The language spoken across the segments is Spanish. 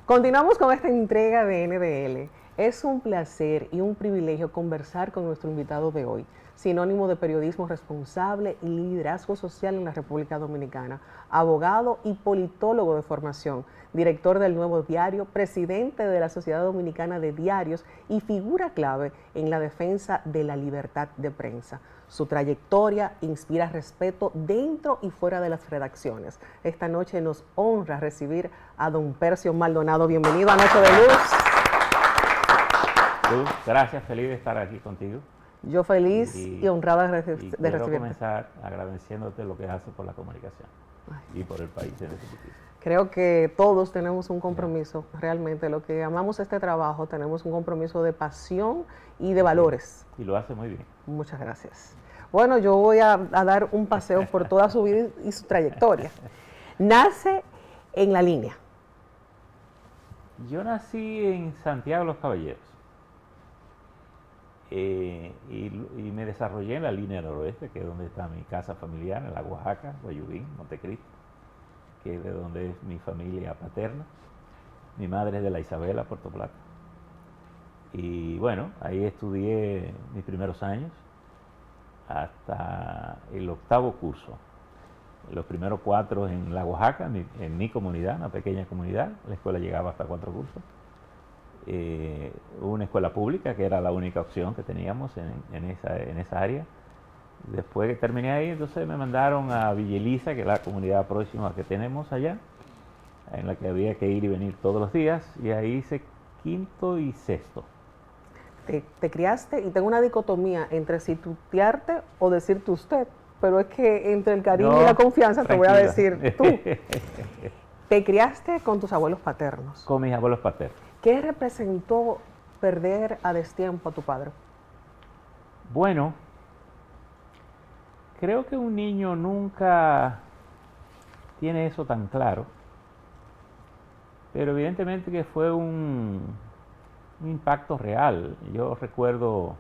Continuamos con esta entrega de NDL. Es un placer y un privilegio conversar con nuestro invitado de hoy, sinónimo de periodismo responsable y liderazgo social en la República Dominicana, abogado y politólogo de formación, director del Nuevo Diario, presidente de la Sociedad Dominicana de Diarios y figura clave en la defensa de la libertad de prensa. Su trayectoria inspira respeto dentro y fuera de las redacciones. Esta noche nos honra recibir a don Percio Maldonado. Bienvenido a Noche de Luz. Luz, gracias, feliz de estar aquí contigo. Yo feliz y honrada de recibirte. Quiero comenzar agradeciéndote lo que haces por la comunicación y por el país en este sentido. Creo que todos tenemos un compromiso, realmente, lo que amamos este trabajo, tenemos un compromiso de pasión y de valores. Y lo hace muy bien. Muchas gracias. Bueno, yo voy a dar un paseo por toda su vida y su trayectoria. Nace en La Línea. Yo nací en Santiago de los Caballeros y me desarrollé en la línea noroeste, que es donde está mi casa familiar, en la Oaxaca, Guayubín, Montecristo, que es de donde es mi familia paterna. Mi madre es de La Isabela, Puerto Plata. Y bueno, ahí estudié mis primeros años hasta el 8º curso. Los primeros 4 en la Oaxaca, en mi comunidad, una pequeña comunidad. La escuela llegaba hasta 4 cursos. Una escuela pública, que era la única opción que teníamos en esa área. Después que terminé ahí, entonces me mandaron a Villa Elisa, que es la comunidad próxima que tenemos allá, en la que había que ir y venir todos los días, y ahí hice 5º y 6º. Te criaste, y tengo una dicotomía entre si tutearte o decirte usted, pero es que entre el cariño y la confianza tranquila. Te voy a decir tú. Te criaste con tus abuelos paternos. Con mis abuelos paternos. ¿Qué representó perder a destiempo a tu padre? Bueno, creo que un niño nunca tiene eso tan claro, pero evidentemente que fue un impacto real. Yo recuerdo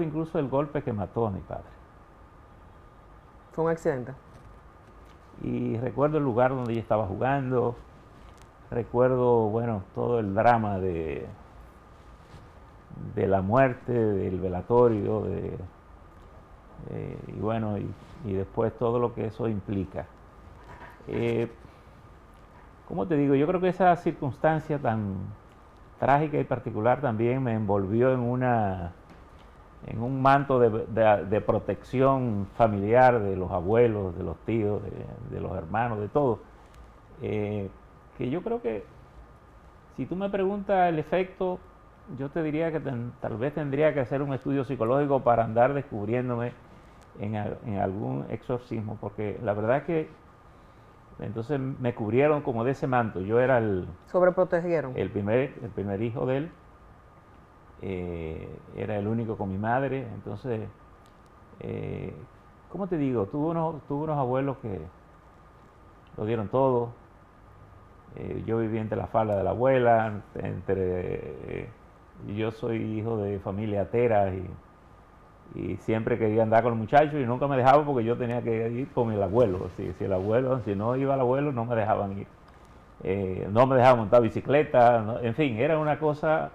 incluso el golpe que mató a mi padre. ¿Fue un accidente? Y recuerdo el lugar donde yo estaba jugando, recuerdo, bueno, todo el drama de la muerte, del velatorio, y bueno, y después todo lo que eso implica. ¿Cómo te digo? Yo creo que esa circunstancia tan trágica y particular también me envolvió en un manto de protección familiar de los abuelos, de los tíos, de los hermanos, de todo. Que yo creo que, si tú me preguntas el efecto, yo te diría que tal vez tendría que hacer un estudio psicológico para andar descubriéndome en algún exorcismo, porque la verdad es que entonces me cubrieron como de ese manto. Yo era sobreprotegieron. El primer hijo de él. Era el único con mi madre. Entonces, ¿cómo te digo? Tuve unos abuelos que lo dieron todo. Yo viví entre la falda de la abuela, yo soy hijo de familia atera y siempre quería andar con los muchachos y nunca me dejaban porque yo tenía que ir con el abuelo. Si no iba el abuelo, no me dejaban ir. No me dejaban montar bicicleta, ¿no? En fin, era una cosa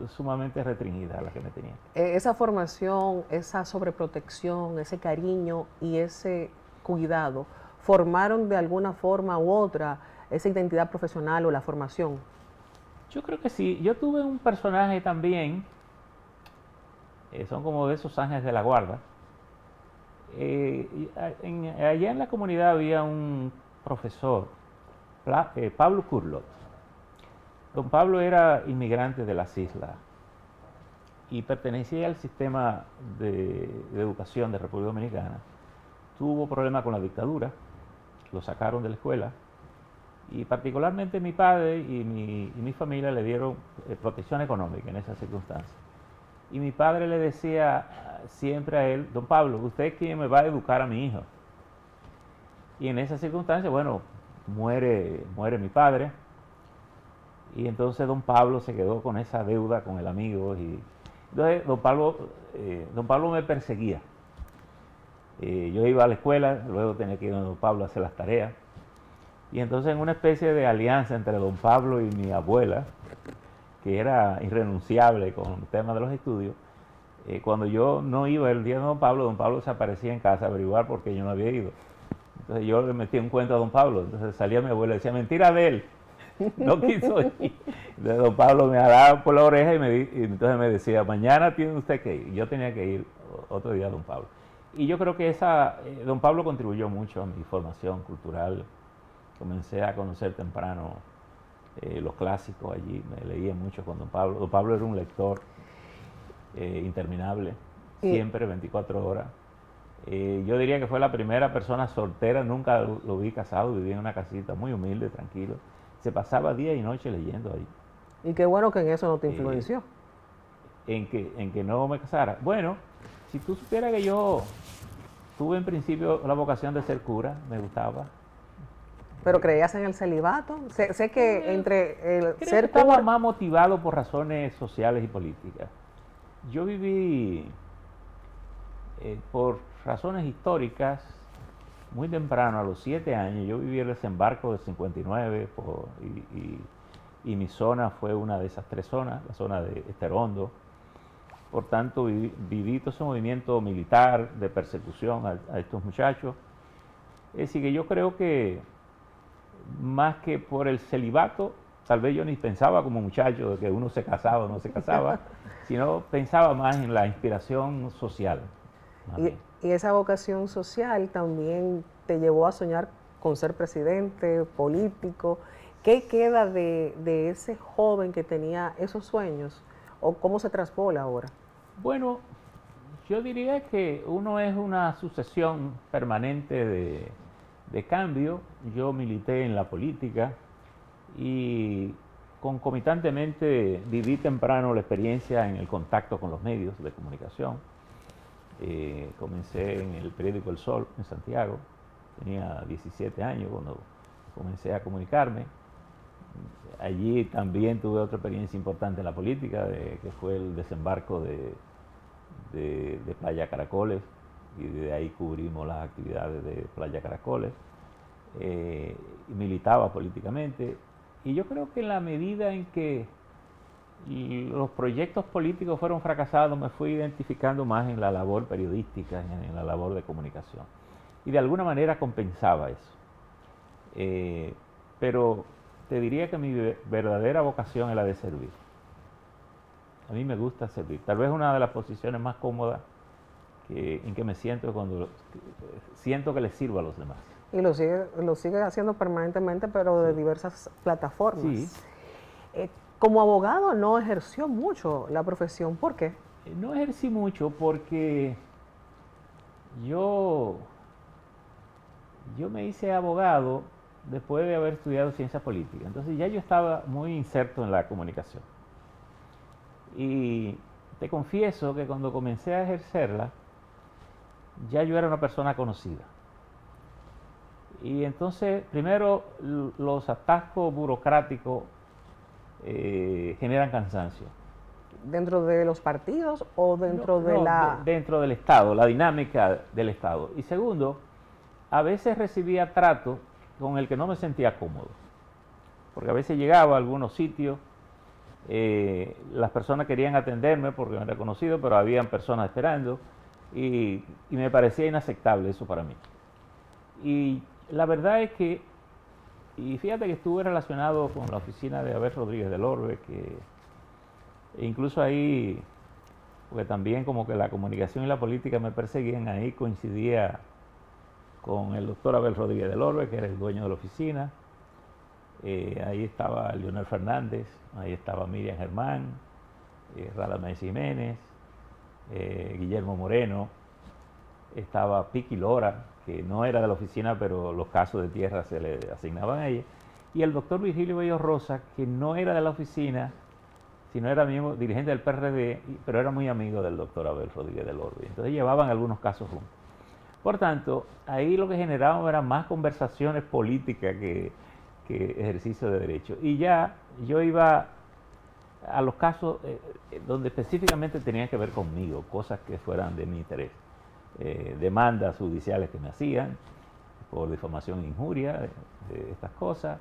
sumamente restringida la que me tenía. Esa formación, esa sobreprotección, ese cariño y ese cuidado, ¿formaron de alguna forma u otra esa identidad profesional o la formación? Yo creo que sí. Yo tuve un personaje también, son como de esos ángeles de la guarda. Allá en la comunidad había un profesor, Pablo Curlot. Don Pablo era inmigrante de las islas y pertenecía al sistema de educación de República Dominicana. Tuvo problemas con la dictadura, lo sacaron de la escuela y particularmente mi padre y mi familia le dieron protección económica en esas circunstancias. Y mi padre le decía siempre a él: don Pablo, usted es quien me va a educar a mi hijo. Y en esas circunstancias, bueno, muere mi padre, y entonces don Pablo se quedó con esa deuda con el amigo, y entonces don Pablo me perseguía. Yo iba a la escuela, luego tenía que ir a don Pablo a hacer las tareas, Y entonces en una especie de alianza entre don Pablo y mi abuela, que era irrenunciable con el tema de los estudios, cuando yo no iba el día de don Pablo se aparecía en casa a averiguar por qué yo no había ido. Entonces yo le metí un cuento a don Pablo, entonces salía mi abuela y decía, mentira de él, no quiso ir. Entonces don Pablo me agarraba por la oreja y entonces me decía, mañana tiene usted que ir. Yo tenía que ir otro día a don Pablo. Y yo creo que don Pablo contribuyó mucho a mi formación cultural. Comencé a conocer temprano los clásicos allí, me leía mucho con don Pablo. Don Pablo era un lector interminable, siempre 24 horas. Yo diría que fue la primera persona soltera, nunca lo vi casado, vivía en una casita muy humilde, tranquilo. Se pasaba día y noche leyendo ahí. Y qué bueno que en eso no te influenció. En que no me casara. Bueno, si tú supieras que yo tuve en principio la vocación de ser cura, me gustaba. ¿Pero creías en el celibato? Sé que entre el Creo ser que estaba cura... más motivado por razones sociales y políticas. Yo viví por razones históricas muy temprano, a los 7 años. Yo viví el desembarco del 59 y mi zona fue una de esas 3 zonas, la zona de Esterondo. Por tanto, viví todo ese movimiento militar de persecución a estos muchachos. Es decir, que yo creo que más que por el celibato, tal vez yo ni pensaba como muchacho de que uno se casaba o no se casaba, sino pensaba más en la inspiración social. Y esa vocación social también te llevó a soñar con ser presidente, político. ¿Qué queda de ese joven que tenía esos sueños? ¿O cómo se traspola ahora? Bueno, yo diría que uno es una sucesión permanente de cambio. Yo milité en la política y concomitantemente viví temprano la experiencia en el contacto con los medios de comunicación. Comencé en el periódico El Sol en Santiago, tenía 17 años cuando comencé a comunicarme. Allí también tuve otra experiencia importante en la política, que fue el desembarco de Playa Caracoles, y de ahí cubrimos las actividades de Playa Caracoles. Militaba políticamente, y yo creo que en la medida en que los proyectos políticos fueron fracasados, me fui identificando más en la labor periodística, en la labor de comunicación, y de alguna manera compensaba eso. Pero te diría que mi verdadera vocación es la de servir. A mí me gusta servir. Tal vez una de las posiciones más cómodas en que me siento cuando siento que les sirvo a los demás. Y lo sigue haciendo permanentemente, pero de diversas plataformas. Sí. Como abogado no ejerció mucho la profesión. ¿Por qué? No ejercí mucho porque yo me hice abogado después de haber estudiado ciencia política. Entonces ya yo estaba muy inserto en la comunicación. Y te confieso que cuando comencé a ejercerla, ya yo era una persona conocida. Y entonces, primero, los atascos burocráticos generan cansancio. ¿Dentro de los partidos o dentro de la...? Dentro del Estado, la dinámica del Estado. Y segundo, a veces recibía trato con el que no me sentía cómodo. Porque a veces llegaba a algunos sitios, las personas querían atenderme porque me era conocido, pero habían personas esperando y me parecía inaceptable eso para mí. Y la verdad es que, y fíjate que estuve relacionado con la oficina de Abel Rodríguez del Orbe, que incluso ahí, porque también como que la comunicación y la política me perseguían, ahí coincidía con el doctor Abel Rodríguez del Orbe, que era el dueño de la oficina. Ahí estaba Leonel Fernández, ahí estaba Miriam Germán, Radamés Jiménez, Guillermo Moreno, estaba Piqui Lora, que no era de la oficina, pero los casos de tierra se le asignaban a ella, y el doctor Virgilio Bello Rosa, que no era de la oficina, sino era mismo dirigente del PRD, pero era muy amigo del doctor Abel Rodríguez del Orbe. Entonces llevaban algunos casos juntos. Por tanto, ahí lo que generábamos eran más conversaciones políticas que ejercicio de derecho. Y ya yo iba a los casos donde específicamente tenían que ver conmigo, cosas que fueran de mi interés. Demandas judiciales que me hacían, por difamación e injuria, de estas cosas,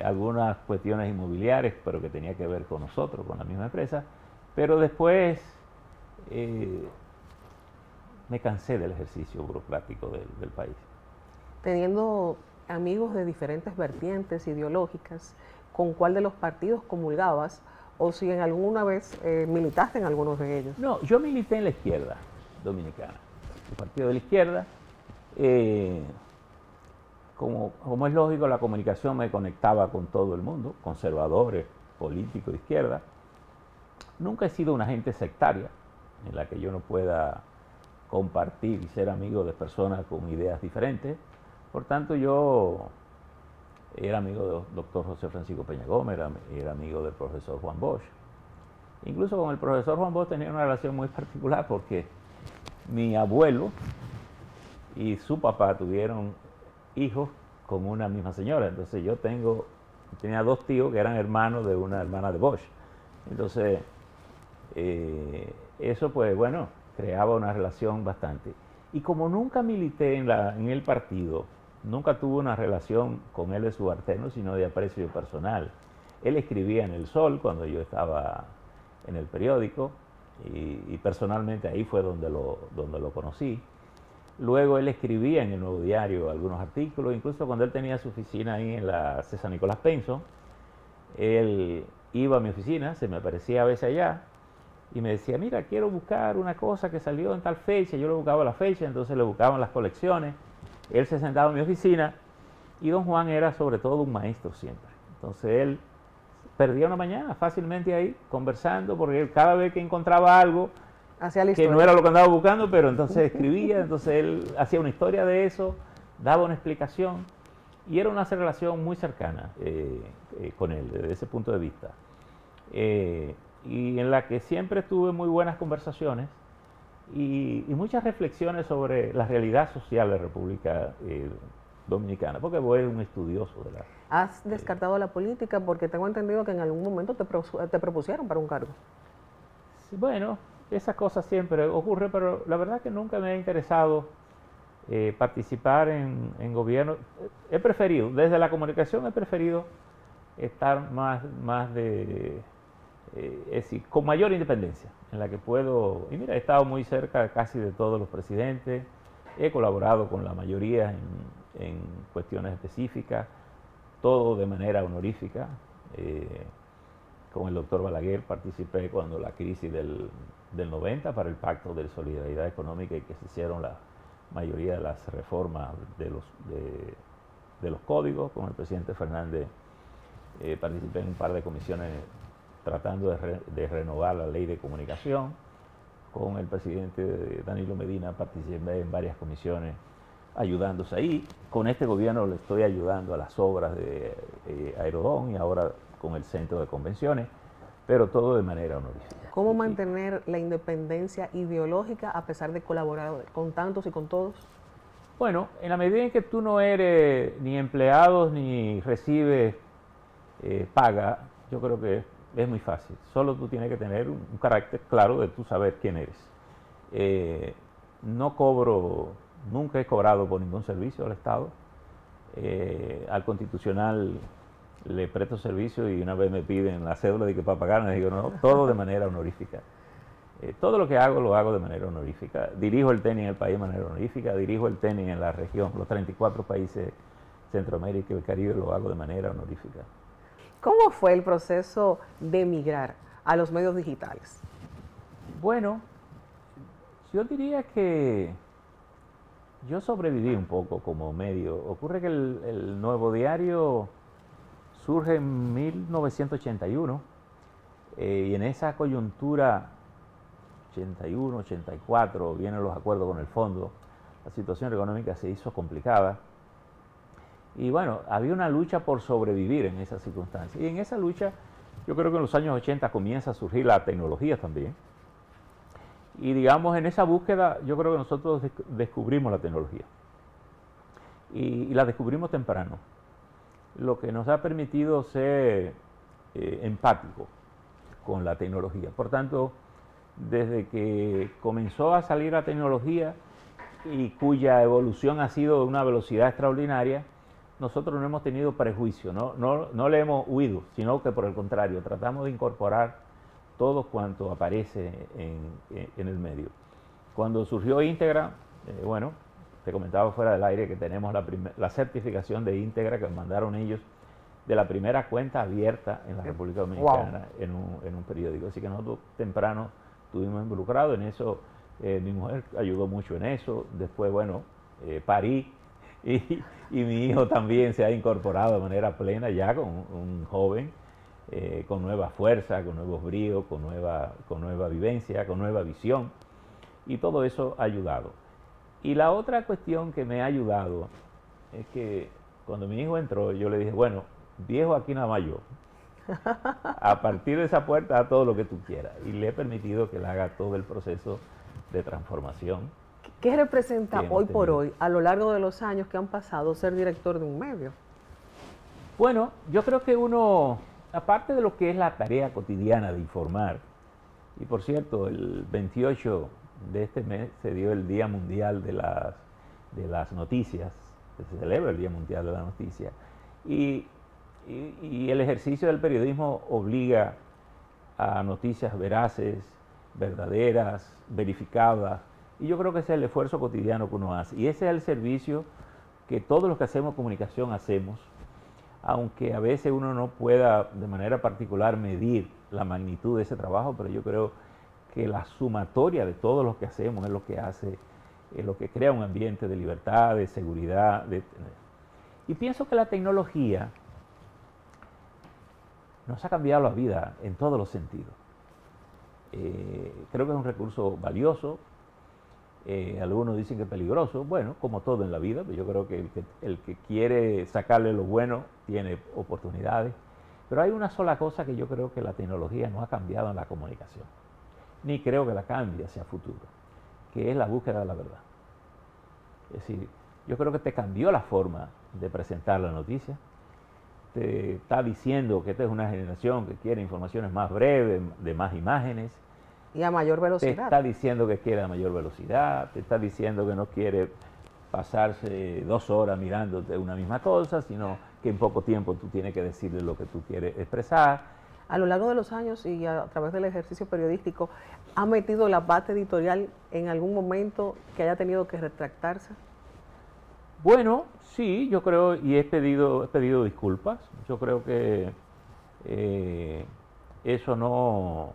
algunas cuestiones inmobiliarias, pero que tenía que ver con nosotros, con la misma empresa, pero después me cansé del ejercicio burocrático del país. Teniendo amigos de diferentes vertientes ideológicas, ¿con cuál de los partidos comulgabas o si en alguna vez militaste en algunos de ellos? No, yo milité en la izquierda dominicana, el partido de la izquierda. Como es lógico, la comunicación me conectaba con todo el mundo, conservadores, políticos de izquierda. Nunca he sido una gente sectaria en la que yo no pueda compartir y ser amigo de personas con ideas diferentes. Por tanto, yo era amigo del doctor José Francisco Peña Gómez, era amigo del profesor Juan Bosch. Incluso con el profesor Juan Bosch tenía una relación muy particular porque mi abuelo y su papá tuvieron hijos con una misma señora. Entonces yo tenía dos tíos que eran hermanos de una hermana de Bosch. Entonces eso pues bueno, creaba una relación bastante. Y como nunca milité en el partido, nunca tuve una relación con él de subalterno, sino de aprecio personal. Él escribía en El Sol cuando yo estaba en el periódico y personalmente ahí fue donde lo conocí. Luego él escribía en el Nuevo Diario algunos artículos, incluso cuando él tenía su oficina ahí en la César Nicolás Penson, él iba a mi oficina, se me aparecía a veces allá y me decía, mira, quiero buscar una cosa que salió en tal fecha. Yo le buscaba la fecha, entonces le buscaban las colecciones. Él se sentaba en mi oficina y don Juan era sobre todo un maestro siempre. Entonces él perdía una mañana fácilmente ahí conversando, porque él, cada vez que encontraba algo que no era lo que andaba buscando, pero entonces escribía, entonces él hacía una historia de eso, daba una explicación y era una relación muy cercana con él desde ese punto de vista. Y en la que siempre tuve muy buenas conversaciones y muchas reflexiones sobre la realidad social de la República Dominicana, porque voy a ser un estudioso de la... ¿Has descartado la política? Porque tengo entendido que en algún momento te propusieron para un cargo. Sí, bueno, esas cosas siempre ocurren, pero la verdad que nunca me ha interesado participar en gobierno. He preferido, desde la comunicación he preferido estar más de... es decir, con mayor independencia, en la que puedo, y mira, he estado muy cerca casi de todos los presidentes, he colaborado con la mayoría en cuestiones específicas, todo de manera honorífica. Con el doctor Balaguer participé cuando la crisis del 90 para el Pacto de Solidaridad Económica y que se hicieron la mayoría de las reformas de los códigos. Con el presidente Fernández participé en un par de comisiones tratando de renovar la ley de comunicación. Con el presidente Danilo Medina participé en varias comisiones ayudándose ahí. Con este gobierno le estoy ayudando a las obras de Aerodón y ahora con el centro de convenciones, pero todo de manera honorífica. ¿Cómo mantener la independencia ideológica a pesar de colaborar con tantos y con todos? Bueno, en la medida en que tú no eres ni empleado ni recibes paga, yo creo que es muy fácil. Solo tú tienes que tener un carácter claro de tú saber quién eres. No cobro, nunca he cobrado por ningún servicio al Estado. Al Constitucional le presto servicio y una vez me piden la cédula de que para pagar, me digo, no, todo de manera honorífica. Todo lo que hago, lo hago de manera honorífica. Dirijo el tenis en el país de manera honorífica, dirijo el tenis en la región, los 34 países Centroamérica y el Caribe, lo hago de manera honorífica. ¿Cómo fue el proceso de migrar a los medios digitales? Bueno, yo diría que yo sobreviví un poco como medio. Ocurre que el Nuevo Diario surge en 1981 y en esa coyuntura 81, 84 vienen los acuerdos con el fondo, la situación económica se hizo complicada y bueno, había una lucha por sobrevivir en esas circunstancias y en esa lucha yo creo que en los años 80 comienza a surgir la tecnología también y digamos en esa búsqueda yo creo que nosotros descubrimos la tecnología y la descubrimos temprano, lo que nos ha permitido ser empáticos con la tecnología. Por tanto, desde que comenzó a salir la tecnología, y cuya evolución ha sido de una velocidad extraordinaria, nosotros no hemos tenido prejuicio, no le hemos huido, sino que por el contrario, tratamos de incorporar todo cuanto aparece en el medio. Cuando surgió Íntegra, bueno, te comentaba fuera del aire que tenemos la certificación de Íntegra que mandaron ellos de la primera cuenta abierta en la República Dominicana. Wow. en un periódico. Así que nosotros temprano estuvimos involucrados en eso. Mi mujer ayudó mucho en eso. Después, bueno, parí y mi hijo también se ha incorporado de manera plena ya con un joven, con nueva fuerza, con nuevos bríos, con nueva vivencia, con nueva visión. Y todo eso ha ayudado. Y la otra cuestión que me ha ayudado es que cuando mi hijo entró, yo le dije, bueno, viejo aquí nada más yo. A partir de esa puerta, haz todo lo que tú quieras. Y le he permitido que él haga todo el proceso de transformación. ¿Qué representa hoy por hoy, a lo largo de los años que han pasado, ser director de un medio? Bueno, yo creo que uno, aparte de lo que es la tarea cotidiana de informar, y por cierto, el 28 de este mes se dio el Día Mundial de las Noticias, se celebra el Día Mundial de la Noticia, y el ejercicio del periodismo obliga a noticias veraces, verdaderas, verificadas, y yo creo que ese es el esfuerzo cotidiano que uno hace, y ese es el servicio que todos los que hacemos comunicación hacemos, aunque a veces uno no pueda de manera particular medir la magnitud de ese trabajo, pero yo creo que la sumatoria de todo lo que hacemos es lo que hace, es lo que crea un ambiente de libertad, de seguridad. Y pienso que la tecnología nos ha cambiado la vida en todos los sentidos. Creo que es un recurso valioso, algunos dicen que es peligroso, bueno, como todo en la vida, pero yo creo que el que quiere sacarle lo bueno tiene oportunidades, pero hay una sola cosa que yo creo que la tecnología no ha cambiado en la comunicación, ni creo que la cambie hacia futuro, que es la búsqueda de la verdad. Es decir, yo creo que te cambió la forma de presentar la noticia, te está diciendo que esta es una generación que quiere informaciones más breves, de más imágenes. Y a mayor velocidad. Te está diciendo que quiere a mayor velocidad, te está diciendo que no quiere pasarse 2 horas mirándote una misma cosa, sino que en poco tiempo tú tienes que decirle lo que tú quieres expresar. A lo largo de los años y a través del ejercicio periodístico, ¿ha metido la parte editorial en algún momento que haya tenido que retractarse? Bueno, sí, yo creo, y he pedido disculpas. Yo creo que eso no...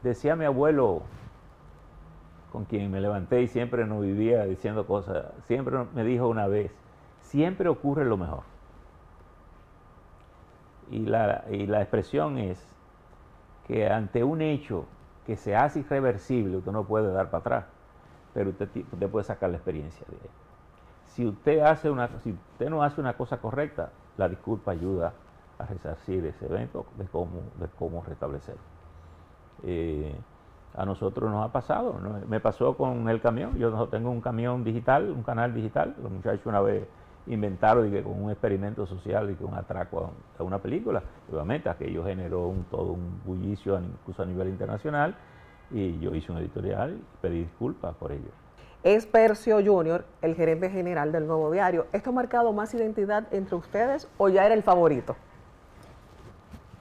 decía mi abuelo, con quien me levanté y siempre nos vivía diciendo cosas, siempre me dijo una vez, siempre ocurre lo mejor. Y la expresión es que ante un hecho que se hace irreversible, usted no puede dar para atrás, pero usted puede sacar la experiencia de él. Si usted no hace una cosa correcta, la disculpa ayuda a resarcir ese evento de cómo restablecerlo. A nosotros nos ha pasado, ¿no? Me pasó con el camión. Yo tengo un camión digital, un canal digital. Los muchachos una vez inventaron que con un experimento social y que un atraco a una película, obviamente aquello generó todo un bullicio incluso a nivel internacional, y yo hice un editorial y pedí disculpas por ello. Es Percio Junior, el gerente general del Nuevo Diario. ¿Esto ha marcado más identidad entre ustedes o ya era el favorito?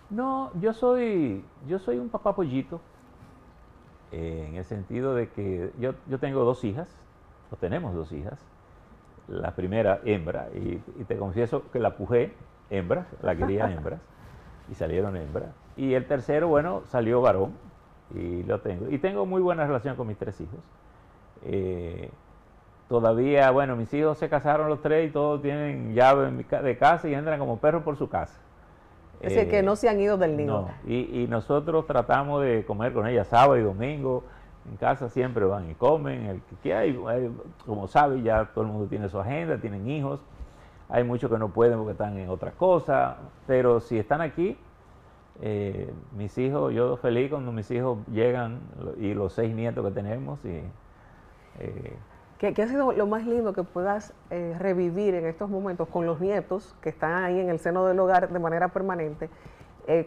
No, yo soy un papá pollito, en el sentido de que yo tengo 2 hijas, o tenemos 2 hijas. La primera hembra, y te confieso que la pujé hembras, la quería hembras, y salieron hembras. Y el tercero, bueno, salió varón, y lo tengo. Y tengo muy buena relación con mis 3 hijos. Todavía, bueno, mis hijos se casaron los 3 y todos tienen llave de casa y entran como perros por su casa. Es decir, que no se han ido del nido. No, y nosotros tratamos de comer con ellas sábado y domingo. En casa siempre van y comen, el que quiera. Como sabe, ya todo el mundo tiene su agenda, tienen hijos. Hay muchos que no pueden porque están en otra cosa. Pero si están aquí, mis hijos, yo feliz cuando mis hijos llegan y los 6 nietos que tenemos. ¿Qué ha sido lo más lindo que puedas revivir en estos momentos con los nietos que están ahí en el seno del hogar de manera permanente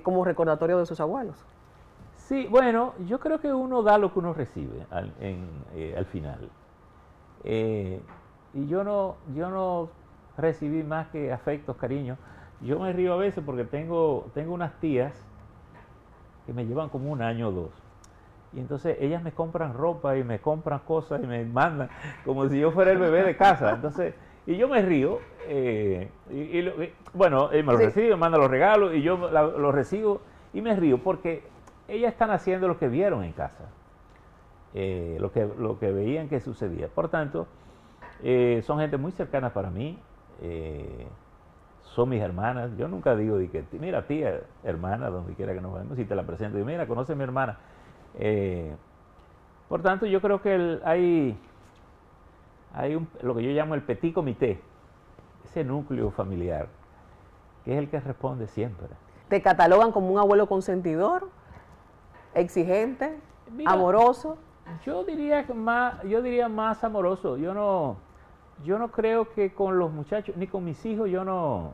como recordatorio de sus abuelos? Sí, bueno, yo creo que uno da lo que uno recibe al final. Y yo no recibí más que afectos, cariño. Yo me río a veces porque tengo unas tías que me llevan como un año o dos. Y entonces ellas me compran ropa y me compran cosas y me mandan como si yo fuera el bebé de casa. Entonces, y yo me río. Bueno, me lo reciben, me mandan los regalos y yo los recibo y me río porque ellas están haciendo lo que vieron en casa, lo que veían que sucedía. Por tanto, son gente muy cercana para mí. Son mis hermanas. Yo nunca digo de que, mira, tía, hermana, donde quiera que nos vemos, si te la presento, digo, mira, conoce a mi hermana. Por tanto, yo creo que hay lo que yo llamo el petit comité, ese núcleo familiar, que es el que responde siempre. ¿Te catalogan como un abuelo consentidor, exigente, Mira, amoroso? Yo diría más amoroso. Yo no creo que con los muchachos, ni con mis hijos, yo no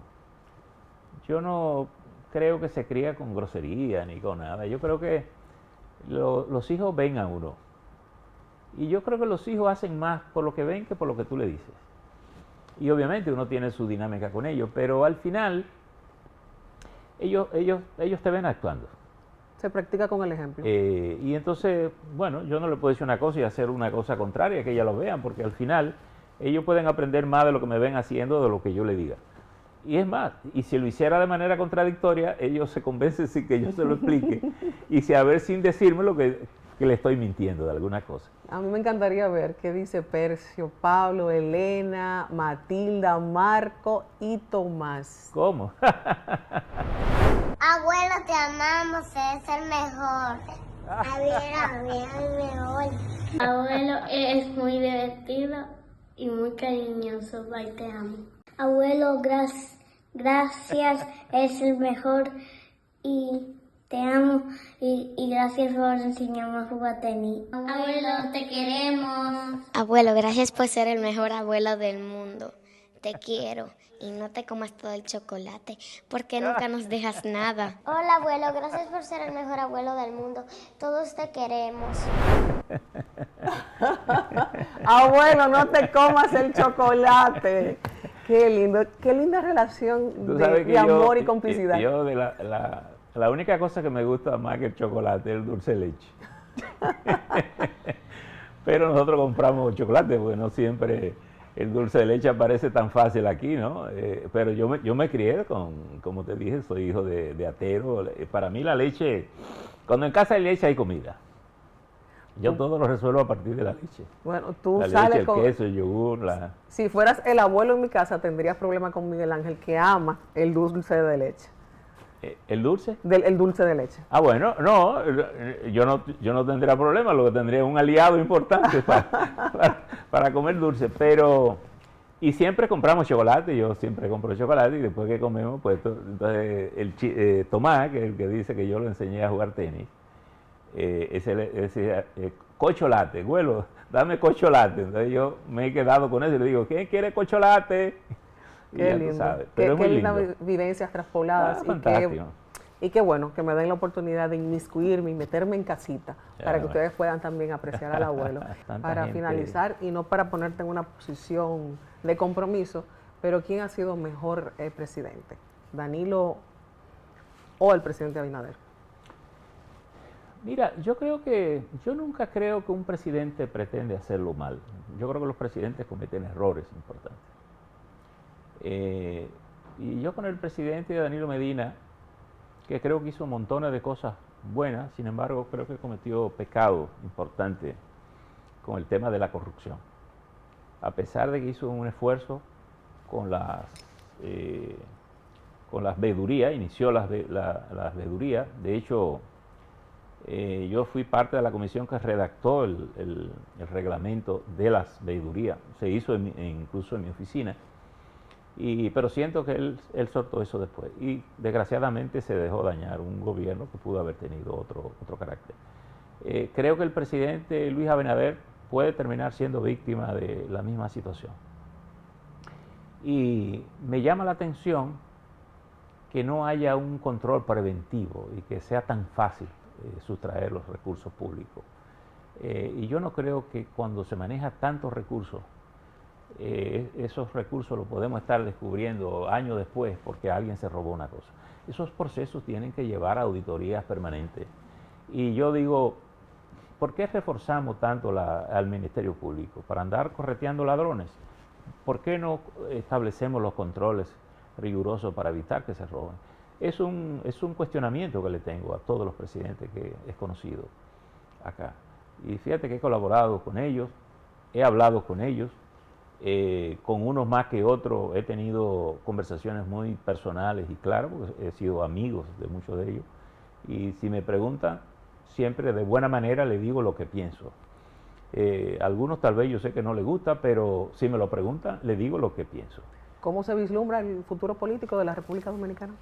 creo que se cría con grosería ni con nada. Yo creo que los hijos ven a uno. Y yo creo que los hijos hacen más por lo que ven que por lo que tú le dices. Y obviamente uno tiene su dinámica con ellos, pero al final ellos te ven actuando. Se practica con el ejemplo. Y entonces, bueno, yo no le puedo decir una cosa y hacer una cosa contraria, que ellas lo vean, porque al final ellos pueden aprender más de lo que me ven haciendo de lo que yo le diga. Y es más, y si lo hiciera de manera contradictoria, ellos se convencen sin que yo se lo explique y si a ver sin decirme lo que le estoy mintiendo de alguna cosa. A mí me encantaría ver qué dice Percio, Pablo, Elena, Matilda, Marco y Tomás. ¿Cómo? Abuelo, te amamos, eres el mejor. El mejor. Abuelo, es muy divertido y muy cariñoso. Bye, te amo. Abuelo, gracias, es el mejor y te amo y gracias por enseñarme a jugar tenis. Abuelo, te queremos. Abuelo, gracias por ser el mejor abuelo del mundo. Te quiero y no te comas todo el chocolate porque nunca nos dejas nada. Hola, abuelo, gracias por ser el mejor abuelo del mundo. Todos te queremos. Abuelo, no te comas el chocolate. Qué lindo, qué linda relación de amor y complicidad. Yo la única cosa que me gusta más que el chocolate es el dulce de leche. Pero nosotros compramos chocolate porque no siempre el dulce de leche aparece tan fácil aquí, ¿no? Pero yo me crié como te dije, soy hijo de atero. Para mí la leche, cuando en casa hay leche hay comida. Yo todo lo resuelvo a partir de la leche. Bueno, tú la sales leche, con... el queso, el yogur, Si fueras el abuelo en mi casa, tendrías problemas con Miguel Ángel, que ama el dulce de leche. ¿El dulce? El dulce de leche. Ah, bueno, no, yo no tendría problema, lo que tendría es un aliado importante para comer dulce, pero... Y siempre compramos chocolate, yo siempre compro chocolate y después que comemos, pues entonces Tomás, que es el que dice que yo lo enseñé a jugar tenis, ese cocholate, abuelo, dame cocholate. Entonces yo me he quedado con eso y le digo, ¿quién quiere cocholate? Qué lindo, qué lindas vivencias traspoladas. Y qué bueno que me den la oportunidad de inmiscuirme y meterme en casita para que ustedes puedan también apreciar al abuelo. Para finalizar, y no para ponerte en una posición de compromiso, pero ¿quién ha sido mejor presidente? ¿Danilo o el presidente Abinader? Mira, yo nunca creo que un presidente pretende hacerlo mal. Yo creo que los presidentes cometen errores importantes. Y yo con el presidente Danilo Medina, que creo que hizo montones de cosas buenas, sin embargo creo que cometió pecado importante con el tema de la corrupción. A pesar de que hizo un esfuerzo con las veedurías, inició las veedurías, de hecho yo fui parte de la comisión que redactó el reglamento de las veedurías, se hizo incluso en mi oficina. Pero siento que él soltó eso después y desgraciadamente se dejó dañar un gobierno que pudo haber tenido otro carácter. Creo que el presidente Luis Abinader puede terminar siendo víctima de la misma situación. Y me llama la atención que no haya un control preventivo y que sea tan fácil. sustraer los recursos públicos. Y yo no creo que cuando se maneja tantos recursos, esos recursos los podemos estar descubriendo años después porque alguien se robó una cosa. Esos procesos tienen que llevar a auditorías permanentes. Y yo digo, ¿por qué reforzamos tanto al Ministerio Público? ¿Para andar correteando ladrones? ¿Por qué no establecemos los controles rigurosos para evitar que se roben? Es un cuestionamiento que le tengo a todos los presidentes que he conocido acá. Y fíjate que he colaborado con ellos, he hablado con ellos, con unos más que otros he tenido conversaciones muy personales y claras, porque he sido amigos de muchos de ellos. Y si me preguntan, siempre de buena manera le digo lo que pienso. Algunos tal vez yo sé que no les gusta, pero si me lo preguntan, le digo lo que pienso. ¿Cómo se vislumbra el futuro político de la República Dominicana?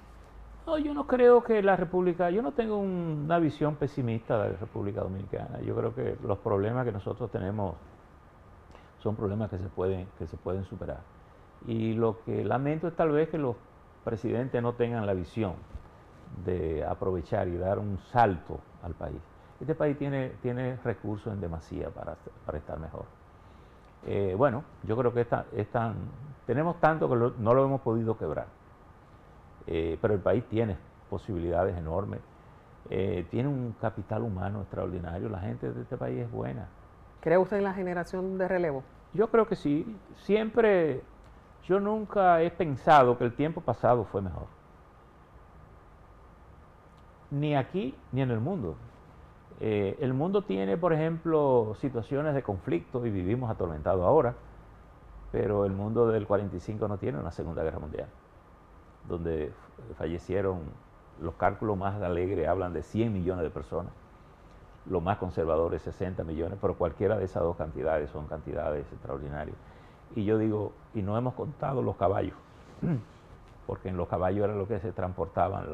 No, yo no creo que la República, yo no tengo una visión pesimista de la República Dominicana. Yo creo que los problemas que nosotros tenemos son problemas que se pueden superar. Y lo que lamento es tal vez que los presidentes no tengan la visión de aprovechar y dar un salto al país. Este país tiene recursos en demasía para estar mejor. Bueno, yo creo que tenemos tanto que no lo hemos podido quebrar. Pero el país tiene posibilidades enormes, tiene un capital humano extraordinario, la gente de este país es buena. ¿Cree usted en la generación de relevo? Yo creo que sí, yo nunca he pensado que el tiempo pasado fue mejor, ni aquí ni en el mundo. El mundo tiene, por ejemplo, situaciones de conflicto y vivimos atormentados ahora, pero el mundo del 45 no tiene una Segunda Guerra Mundial, donde fallecieron, los cálculos más alegres hablan de 100 millones de personas, los más conservadores 60 millones, pero cualquiera de esas dos cantidades son cantidades extraordinarias. Y yo digo, y no hemos contado los caballos, porque en los caballos era lo que se transportaban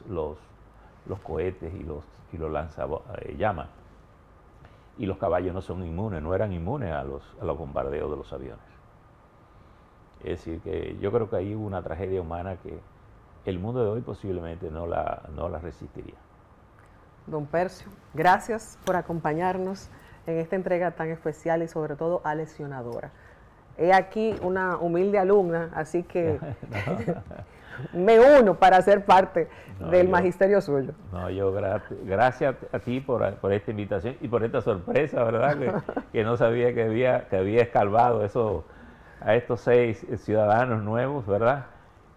los cohetes y los lanzallamas. Y los caballos no son inmunes, no eran inmunes a los bombardeos de los aviones. Es decir, que yo creo que ahí hubo una tragedia humana que el mundo de hoy posiblemente no la resistiría. Don Percio, gracias por acompañarnos en esta entrega tan especial y sobre todo aleccionadora. He aquí una humilde alumna, así que me uno para ser parte del magisterio suyo. No, yo gracias a ti por esta invitación y por esta sorpresa, ¿verdad? que no sabía que había escalvado eso a estos 6 ciudadanos nuevos, ¿verdad?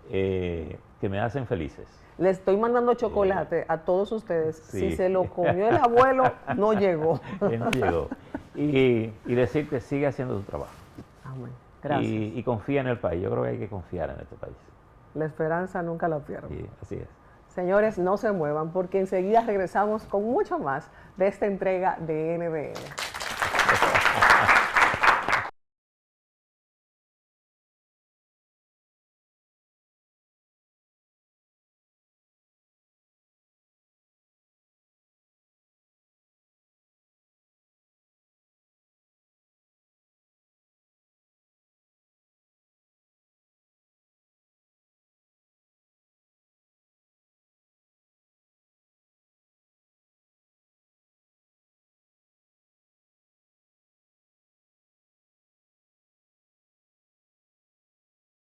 Que me hacen felices. Le estoy mandando chocolate a todos ustedes. Sí. Si se lo comió el abuelo, no llegó. No llegó. Y decirte, sigue haciendo tu trabajo. Amén. Gracias. Y confía en el país. Yo creo que hay que confiar en este país. La esperanza nunca la pierde. Sí, así es. Señores, no se muevan porque enseguida regresamos con mucho más de esta entrega de NBN.